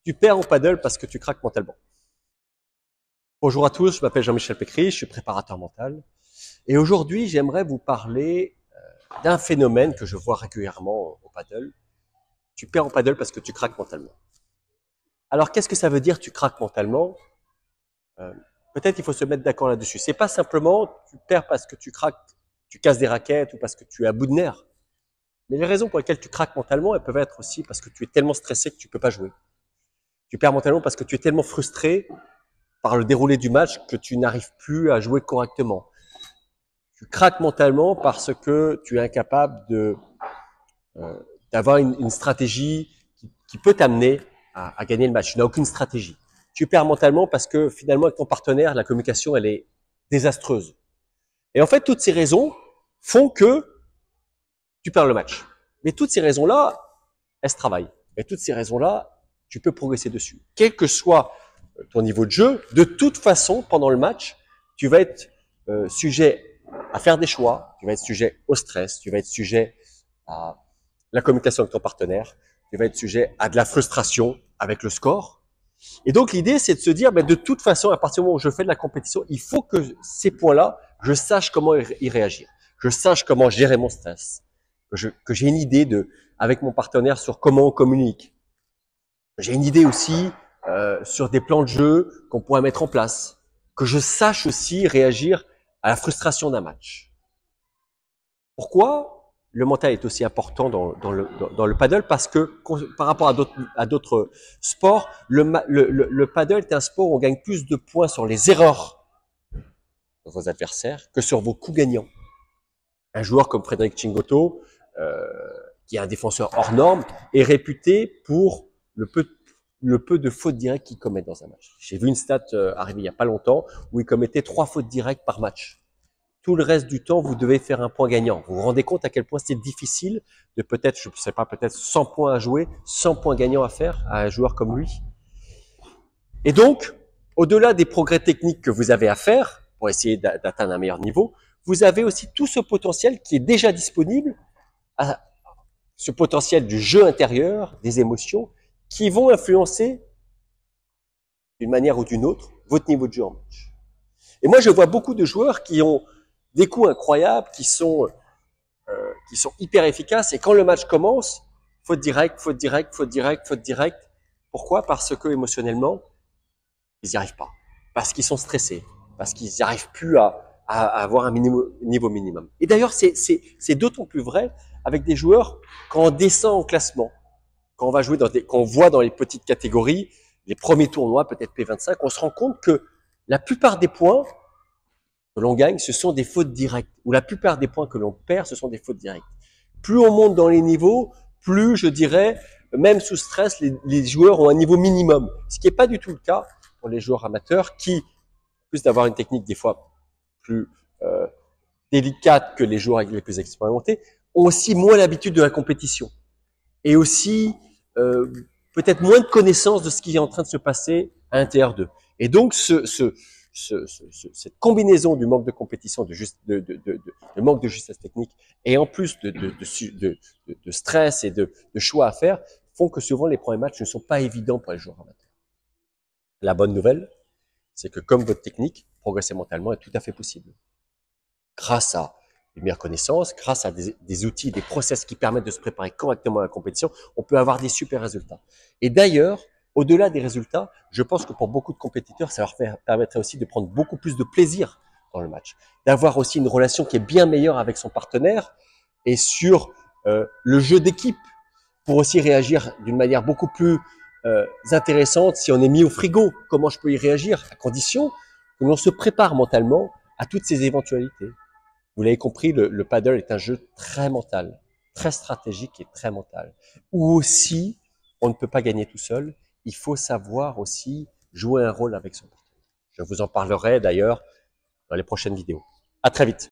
Tu perds au paddle parce que tu craques mentalement. Bonjour à tous, je m'appelle Jean-Michel Pécry, je suis préparateur mental. Et aujourd'hui, j'aimerais vous parler d'un phénomène que je vois régulièrement au paddle. Tu perds au paddle parce que tu craques mentalement. Alors, qu'est-ce que ça veut dire tu craques mentalement? Peut-être il faut se mettre d'accord là-dessus. C'est pas simplement tu perds parce que tu craques, tu casses des raquettes ou parce que tu es à bout de nerfs. Mais les raisons pour lesquelles tu craques mentalement, elles peuvent être aussi parce que tu es tellement stressé que tu peux pas jouer. Tu perds mentalement parce que tu es tellement frustré par le déroulé du match que tu n'arrives plus à jouer correctement. Tu craques mentalement parce que tu es incapable d'avoir une stratégie qui peut t'amener à gagner le match. Tu n'as aucune stratégie. Tu perds mentalement parce que finalement avec ton partenaire, la communication elle est désastreuse. Et en fait, toutes ces raisons font que tu perds le match. Mais toutes ces raisons-là, elles se travaillent. Et toutes ces raisons-là, tu peux progresser dessus. Quel que soit ton niveau de jeu, de toute façon, pendant le match, tu vas être sujet à faire des choix, tu vas être sujet au stress, tu vas être sujet à la communication avec ton partenaire, tu vas être sujet à de la frustration avec le score. Et donc l'idée, c'est de se dire, de toute façon, à partir du moment où je fais de la compétition, il faut que ces points-là, je sache comment y réagir, je sache comment gérer mon stress, que j'ai une idée avec mon partenaire sur comment on communique. J'ai une idée aussi sur des plans de jeu qu'on pourrait mettre en place, que je sache aussi réagir à la frustration d'un match. Pourquoi le mental est aussi important dans le paddle? Parce que par rapport à d'autres sports, le paddle est un sport où on gagne plus de points sur les erreurs de vos adversaires que sur vos coups gagnants. Un joueur comme Frédéric Chingoto, qui est un défenseur hors norme, est réputé pour le peu de fautes directes qu'il commet dans un match. J'ai vu une stat arriver il n'y a pas longtemps où il commettait 3 fautes directes par match. Tout le reste du temps, vous devez faire un point gagnant. Vous vous rendez compte à quel point c'est difficile de peut-être, je ne sais pas, peut-être 100 points à jouer, 100 points gagnants à faire à un joueur comme lui. Et donc, au-delà des progrès techniques que vous avez à faire pour essayer d'atteindre un meilleur niveau, vous avez aussi tout ce potentiel qui est déjà disponible, ce potentiel du jeu intérieur, des émotions, qui vont influencer d'une manière ou d'une autre votre niveau de jeu en match. Et moi, je vois beaucoup de joueurs qui ont des coups incroyables, qui sont hyper efficaces, et quand le match commence, faute directe, faute directe, faute directe, faute directe. Pourquoi? Parce que émotionnellement, ils n'y arrivent pas. Parce qu'ils sont stressés. Parce qu'ils n'y arrivent plus à avoir un niveau minimum. Et d'ailleurs, c'est d'autant plus vrai avec des joueurs quand on descend en classement. Quand on va jouer quand on voit dans les petites catégories, les premiers tournois, peut-être P25, on se rend compte que la plupart des points que l'on gagne, ce sont des fautes directes. Ou la plupart des points que l'on perd, ce sont des fautes directes. Plus on monte dans les niveaux, plus, je dirais, même sous stress, les joueurs ont un niveau minimum. Ce qui n'est pas du tout le cas pour les joueurs amateurs qui, plus d'avoir une technique des fois plus délicate que les joueurs les plus expérimentés, ont aussi moins l'habitude de la compétition. Et aussi peut-être moins de connaissance de ce qui est en train de se passer à l'intérieur d'eux. Et donc cette combinaison du manque de compétition, de manque de justesse technique, et en plus de stress et de choix à faire, font que souvent les premiers matchs ne sont pas évidents pour les joueurs amateurs. La bonne nouvelle, c'est que comme votre technique, progresser mentalement est tout à fait possible. Grâce à une meilleure connaissance, grâce à des outils, des process qui permettent de se préparer correctement à la compétition, on peut avoir des super résultats. Et d'ailleurs, au-delà des résultats, je pense que pour beaucoup de compétiteurs, ça leur permettrait aussi de prendre beaucoup plus de plaisir dans le match, d'avoir aussi une relation qui est bien meilleure avec son partenaire et sur le jeu d'équipe pour aussi réagir d'une manière beaucoup plus intéressante si on est mis au frigo. Comment je peux y réagir à condition que l'on se prépare mentalement à toutes ces éventualités. Vous l'avez compris, le paddle est un jeu très mental, très stratégique et très mental. Où aussi, on ne peut pas gagner tout seul. Il faut savoir aussi jouer un rôle avec son partenaire. Je vous en parlerai d'ailleurs dans les prochaines vidéos. À très vite.